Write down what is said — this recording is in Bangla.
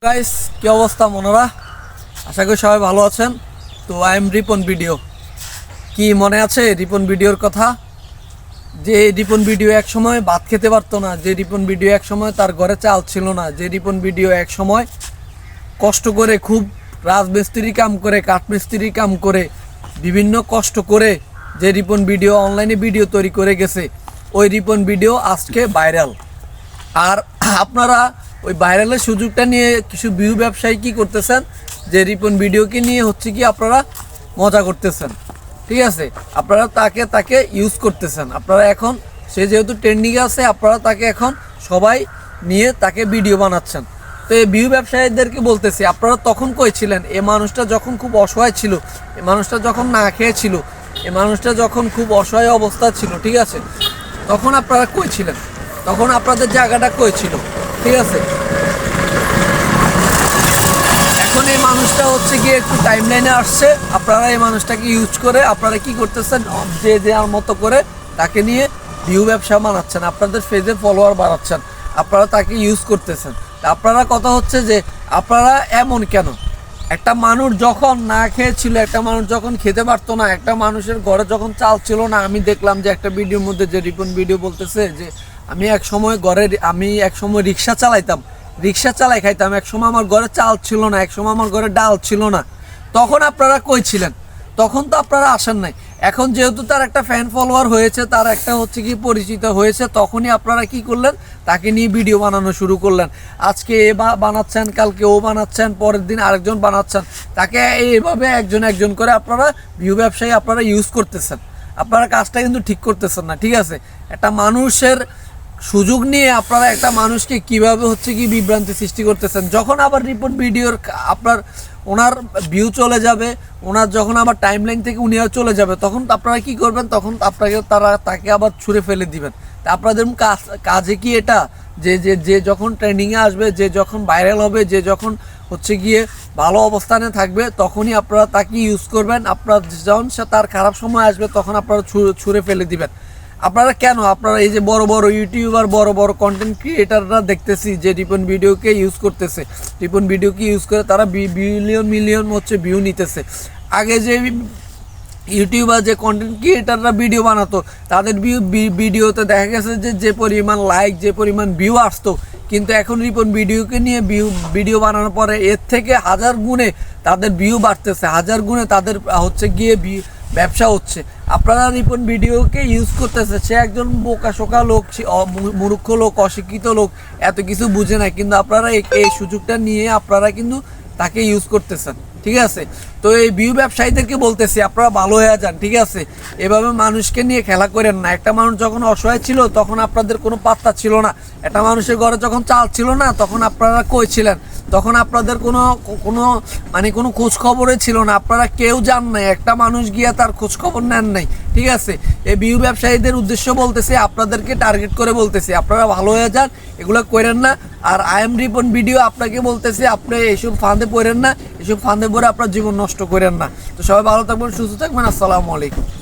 গাইস, কি অবস্থা মনোরা? আশা করি সবাই ভালো আছেন। তো আই এম রিপন ভিডিও। কি মনে আছে রিপন ভিডিওর কথা? যে রিপন ভিডিও এক সময় ভাত খেতে পারতো না, যে রিপন ভিডিও এক সময় তার ঘরে চাল ছিল না, যে রিপন ভিডিও এক সময় কষ্ট করে খুব রাজমিস্ত্রি কাম করে, কাঠমিস্ত্রি কাম করে, বিভিন্ন কষ্ট করে যে রিপন ভিডিও অনলাইনে ভিডিও তৈরি করে গেছে, ওই রিপন ভিডিও আজকে ভাইরাল। আর আপনারা ওই ভাইরালের সুযোগটা নিয়ে কিছু ভিউ ব্যবসায়ী কী করতেছেন, যে রিপন ভিডিওকে নিয়ে হচ্ছে কি আপনারা মজা করতেছেন। ঠিক আছে, আপনারা তাকে ইউজ করতেছেন। আপনারা এখন সে যেহেতু ট্রেন্ডিংয়ে আছে, আপনারা তাকে এখন সবাই নিয়ে তাকে ভিডিও বানাচ্ছেন। তো এই ভিউ ব্যবসায়ীদেরকে বলতেছি, আপনারা তখন কই ছিলেন? এই মানুষটা যখন খুব অসহায় ছিল, এই মানুষটা যখন না খেয়ে ছিল, এই মানুষটা যখন খুব অসহায় অবস্থা ছিল, ঠিক আছে, তখন আপনারা কই ছিলেন? তখন আপনাদের জায়গাটা কই ছিল? ঠিক আছে, এখন এই মানুষটা হচ্ছে গিয়ে একটু টাইম লাইনে আসছে, আপনারা এই মানুষটাকে ইউজ করে আপনারা কি করতেছেন, যে যার মতো করে তাকে নিয়ে ভিউ ব্যবসা বানাচ্ছেন, আপনাদের পেজে ফলোয়ার বাড়াচ্ছেন, আপনারা তাকে ইউজ করতেছেন। আপনারা কথা হচ্ছে যে আপনারা এমন কেন? একটা মানুষ যখন না খেয়েছিল, একটা মানুষ যখন খেতে পারতো না, একটা মানুষের ঘরে যখন চাল ছিল না, আমি দেখলাম যে একটা ভিডিওর মধ্যে যে রিপন ভিডিও বলতেছে যে আমি এক সময় রিক্সা চালাইতাম, রিক্সা চালাই খাইতাম, এক সময় আমার ঘরে চাল ছিল না, এক সময় আমার ঘরে ডাল ছিল না। তখন আপনারা কই ছিলেন? তখন তো আপনারা আসেন নাই। এখন যেহেতু তার একটা ফ্যান ফলোয়ার হয়েছে, তার একটা হচ্ছে কি পরিচিত হয়েছে, তখনই আপনারা কি করলেন, তাকে নিয়ে ভিডিও বানানো শুরু করলেন। আজকে এ বানাচ্ছেন, কালকে ও বানাচ্ছেন, পরের দিন আরেকজন বানাচ্ছেন, তাকে এইভাবে একজন একজন করে আপনারা ভিউ ব্যবসায়ী আপনারা ইউজ করতেছেন। আপনারা কাজটা কিন্তু ঠিক করতেছেন না। ঠিক আছে, একটা মানুষের সুযোগ নিয়ে আপনারা একটা মানুষকে কিভাবে হচ্ছে কি বিভ্রান্তি সৃষ্টি করতেছেন। যখন আবার রিপোর্ট ভিডিওর ওনার ভিউ চলে যাবে, ওনার যখন আবার টাইম লাইন থেকে উনি চলে যাবে, তখন আপনারা কি করবেন? তখন তাকে আবার ছুঁড়ে ফেলে দিবেন। তা আপনাদের কাজে কি এটা যে যে যে যখন ট্রেন্ডিংয়ে আসবে, যে যখন ভাইরাল হবে, যে যখন হচ্ছে গিয়ে ভালো অবস্থানে থাকবে, তখনই আপনারা তাকে ইউজ করবেন। আপনার যখন তার খারাপ সময় আসবে, তখন আপনারা ছুঁড়ে ফেলে দিবেন। আপনারা কেন? আপনারা এই যে বড় বড় ইউটিউবার, বড় বড় কন্টেন্ট ক্রিয়েটাররা দেখতেছি যে রিপন ভিডিওকে ইউজ করতেছে, রিপন ভিডিওকে ইউজ করে তারা মিলিয়ন হচ্ছে ভিউ নিতেছে। আগে যে ইউটিউবার, যে কন্টেন্ট ক্রিয়েটাররা ভিডিও বানাতো, তাদের ভিডিওতে দেখা গেছে যে পরিমাণ লাইক, যে পরিমাণ ভিউ আসতো, কিন্তু এখন রিপন ভিডিওকে নিয়ে ভিডিও বানানোর পরে এর থেকে হাজার গুণে তাদের ভিউ বাড়তেছে, হাজার গুণে তাদের হচ্ছে গিয়ে ব্যবসা হচ্ছে। আপনারা রিপন ভিডিওকে ইউজ করতেছে, সে একজন বোকাশোকা লোক, মূর্খ লোক, অশিক্ষিত লোক, এত কিছু বুঝে না, কিন্তু আপনারা এই সুযোগটা নিয়ে আপনারা কিন্তু তাকে ইউজ করতেছেন। ঠিক আছে, তো এই ভিউ ব্যবসায়ীদেরকে বলতেছি, আপনারা ভালো হয়ে যান। ঠিক আছে, এভাবে মানুষকে নিয়ে খেলা করেন না। একটা মানুষ যখন অসহায় ছিল, তখন আপনাদের কোনো পাত্তা ছিল না। একটা মানুষের ঘরে যখন চাল ছিল না, তখন আপনারা কই ছিলেন? তখন আপনাদের কোনো খোঁজ খবরে ছিল না, আপনারা কেউ জান নাই, একটা মানুষ গিয়া তার খোঁজ খবর নেন নাই। ঠিক আছে, এই ভিউ ব্যবসায়ীদের উদ্দেশ্য বলতেছি, আপনাদেরকে টার্গেট করে বলতেছি, আপনারা ভালো হয়ে যান, এগুলো করেন না। আর আই এম রিপন ভিডিও আপনাকে বলতেছি, আপনি এইসব ফাঁদে পড়েন না, এসব ফাঁদে পড়ে আপনার জীবন নষ্ট করেন না। তো সবাই ভালো থাকবেন, সুস্থ থাকবেন। আসসালামু আলাইকুম।